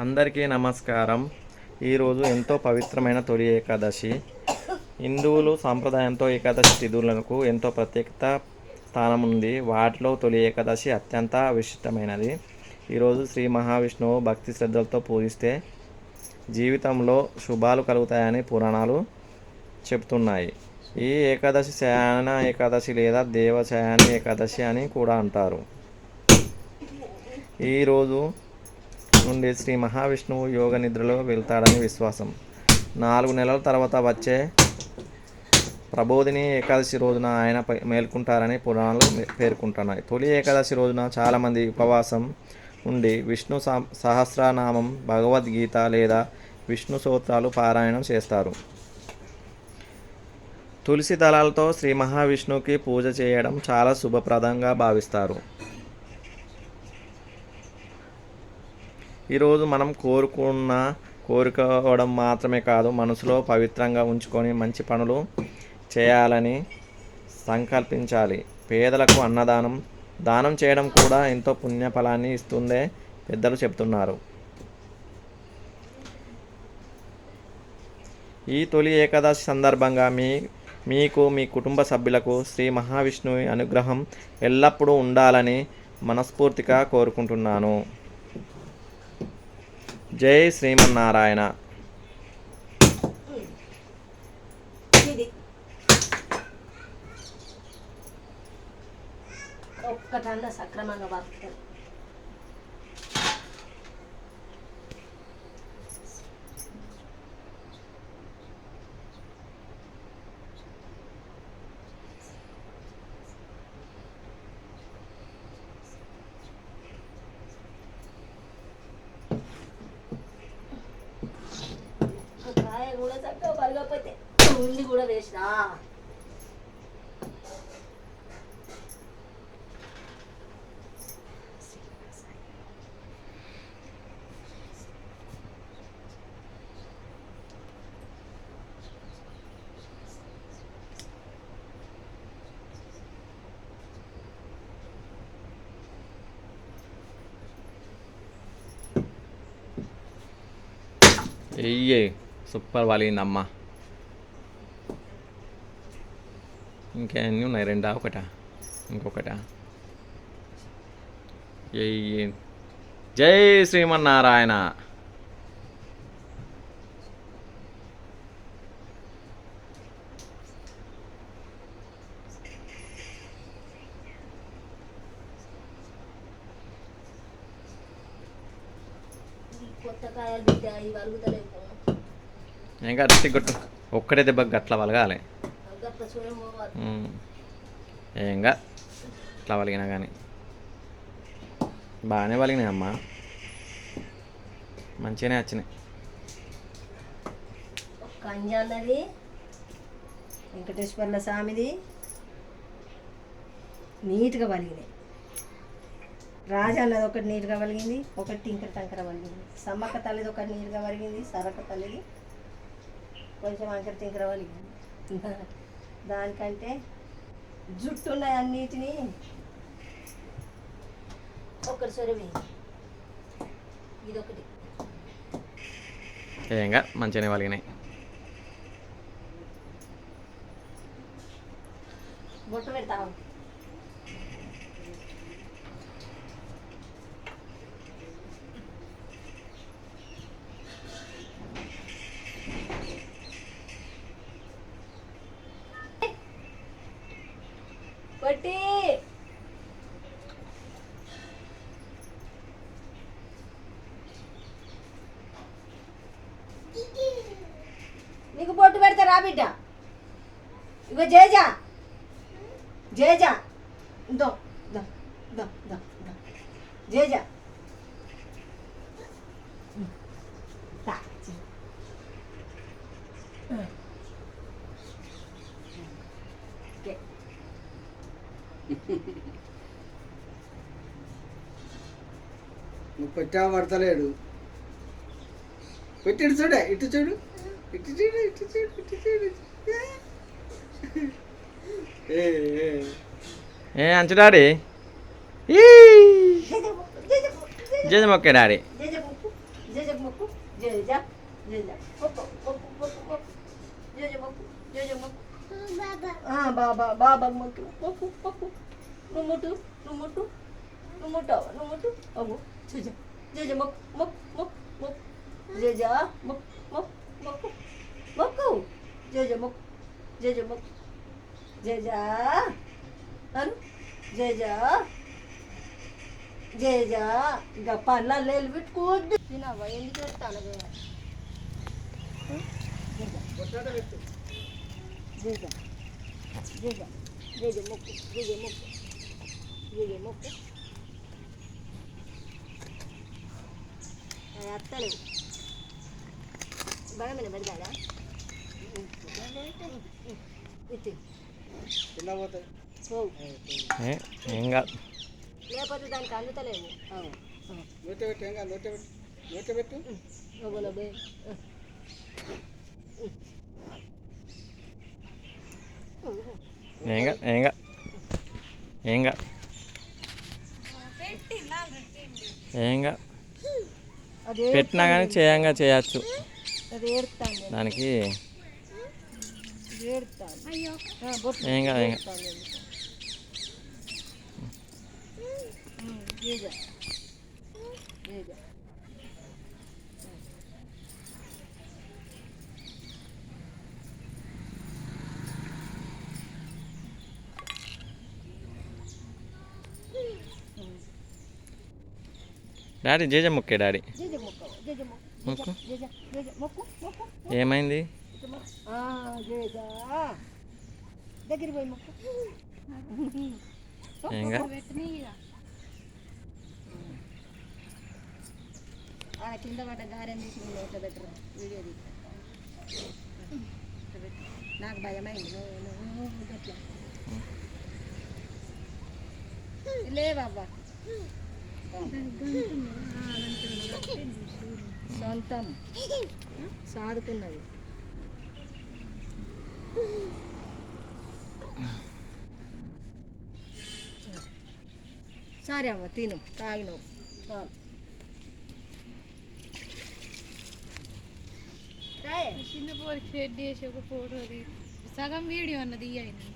అందరికీ నమస్కారం. ఈరోజు ఎంతో పవిత్రమైన తొలి ఏకాదశి. హిందువులు సాంప్రదాయంతో ఏకాదశి తిథులకు ఎంతో ప్రత్యేకత స్థానం ఉంది. వాటిలో తొలి ఏకాదశి అత్యంత విశిష్టమైనది. ఈరోజు శ్రీ మహావిష్ణువు భక్తి శ్రద్ధలతో పూజిస్తే జీవితంలో శుభాలు కలుగుతాయని పురాణాలు చెబుతున్నాయి. ఈ ఏకాదశి శయన ఏకాదశి లేదా దేవశయని ఏకాదశి అని కూడా అంటారు. ఈరోజు నుండి శ్రీ మహావిష్ణువు యోగ నిద్రలో వెళ్తాడని విశ్వాసం. 4 నెలల తర్వాత వచ్చే ప్రబోధిని ఏకాదశి రోజున ఆయన మేల్కొంటారని పురాణాలు పేర్కొంటున్నాయి. తొలి ఏకాదశి రోజున చాలామంది ఉపవాసం ఉండి విష్ణు సహస్రనామం, భగవద్గీత లేదా విష్ణు స్తోత్రాలు పారాయణం చేస్తారు. తులసి దళాలతో శ్రీ మహావిష్ణువుకి పూజ చేయడం చాలా శుభప్రదంగా భావిస్తారు. ఈరోజు మనం కోరుకోవడం మాత్రమే కాదు, మనసులో పవిత్రంగా ఉంచుకొని మంచి పనులు చేయాలని సంకల్పించాలి. పేదలకు దానం చేయడం కూడా ఎంతో పుణ్యఫలాన్ని ఇస్తుందే పెద్దలు చెబుతున్నారు. ఈ తొలి ఏకాదశి సందర్భంగా మీకు మీ కుటుంబ సభ్యులకు శ్రీ మహావిష్ణువు అనుగ్రహం ఎల్లప్పుడూ ఉండాలని మనస్ఫూర్తిగా కోరుకుంటున్నాను. జై శ్రీమన్నారాయణ. ఒక్కటన్నా సక్రమంగా బతుకుతారు. కూడా చక్కగా పలగపోతే ఉండి కూడా వేసినా సూపర్ వాలిందమ్మా. ఇంకెన్ని ఉన్నాయి? 2 ఒకటా? ఇంకొకటా? జై శ్రీమన్నారాయణ. కొత్త కాయలు బిడ్డ ఇవి అలుగుతలేవు. ఇంకా రస్తి కొట్టు, ఒక్కడే దెబ్బకి గట్ల వలగాలి. ఏంగా ఇట్లా వలిగినా కానీ బాగానే వలిగినాయి అమ్మా, మంచిగానే వచ్చినాయి. కంజా అన్నది వెంకటేశ్వర్ల స్వామిది నీట్గా వలిగినాయి. రాజా అన్నది ఒకటి నీట్గా వలిగింది, ఒకటి టింకర టంకర వలిగింది. సమ్మక్క తల్లిది ఒకటి నీట్గా వలిగింది, సరక తల్లిది కొంచెం అంకర టింకర వలిగింది. దానికంటే జుట్టు ఉన్నాయి అన్నిటినీ ఒకటి సొరవి ఇదొకటి ఏంగా మంచిగానే వలిగినాయి. బొట్టు పెడతావు. పట్టి నీకు బొట్టు పెడతా రా బిడ్డ. ఇగో జేజా జేజా దో దో దో దో జేజా నువ్వు పెట్టా పడతలేడు. పెట్టిడు చూడే, ఇటు చూడు, ఇటు చూడు, ఇటు చూడు, ఇటు చూడు. ఏ అంచు డాడీ, జేజమ్మ ఓకే డాడీ. జేజ మొక్కు జేజ జేజ మొక్కు మొక్కు మొక్కు మొక్కు జేజ మొక్కు జేజ మొక్కు బాబా బాబా మొక్కు మొక్కు మొక్కు నువ్వు ముట్టు నువ్వు ముట్టు నువ్వు ముట్టావా నువ్వు ముట్టు అవ్వు జేజ జేజ మొక్కు మొక్కు మొక్కు మొక్కు జేజ మొక్కు మొక్కు మొక్కు మొక్కు జేజ మొక్కు జేజ మొక్కు జేజ అను జేజ జేజ ఇంకా పళ్ళల్లో పెట్టుకోవద్దు తినవా ఎందుకు పెడతాను జేజ జేజ జేజ మొక్కు జేజ మొక్కు జేజ మొక్కు అత్తలేవు బాగా మీద పెడతాడా ఇచ్చి చిన్న పోతాయి ఏం కాదు. లేకపోతే దానికి అందుతలేవు నోట పెట్టు ఏం కాదు నోట పెట్టు నోట పెట్టు ఏం కాదు ఏం కాదు ఏం కాదు ఏం కాదు. అది పెట్టినా కానీ చేయంగా చేయచ్చు. అది ఏడుతాను దానికి ఏడుతాను ఏం కాదు ఏం కాదు. జేజ జేజ డాడీ జేజ ముక్కే డాడీ జేజ మొక్కు జేజ మొక్కు ముక్కు. జేజ జేజ మొక్కు మొక్కు ఏమైంది? జేజ దగ్గర పోయి మొక్కు ఏం కాదు. ఆడ కింద పడ్డ గారెం తీసి ఇట్లా పెట్టరు వీడియో తీస్తా నాకు భయమైంది అట్లా లేవబ్బా సొంతం సాదుకున్నది సరే అమ్మ తిను తాగినవు చిన్న పోరికి షెడ్ చేసి ఒక ఫోటో సగం వీడియో అన్నది అయినా